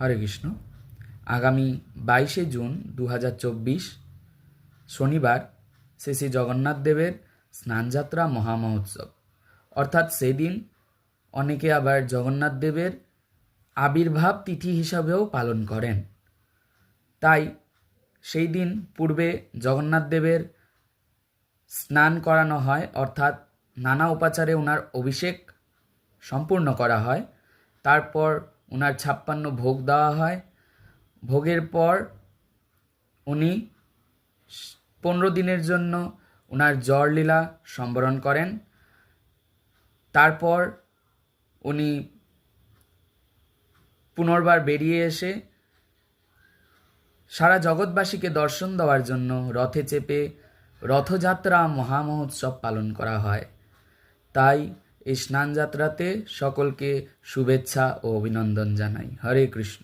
হরে কৃষ্ণ। আগামী 22শে জুন 2024 শনিবার শ্রী শ্রী জগন্নাথ দেবের স্নানযাত্রা মহামহোৎসব, অর্থাৎ সেদিন অনেকে আবার জগন্নাথ দেবের আবির্ভাব তিথি হিসাবেও পালন করেন। তাই সেই দিন পূর্বে জগন্নাথ দেবের স্নান করানো হয়, অর্থাৎ নানা উপাচারে ওনার অভিষেক সম্পূর্ণ করা হয়। তারপর ওনার 56 ভোগ দেওয়া হয়। ভোগের পর উনি 15 দিনের জন্য ওনার জ্বরলীলা সম্বরণ করেন। তারপর উনি পুনর্বার বেরিয়ে এসে সারা জগৎবাসীকে দর্শন দেওয়ার জন্য রথে চেপে রথযাত্রা মহামহোৎসব পালন করা হয়। তাই এই স্নানযাত্রাতে সকলকে শুভেচ্ছা ও অভিনন্দন জানাই। হরে কৃষ্ণ।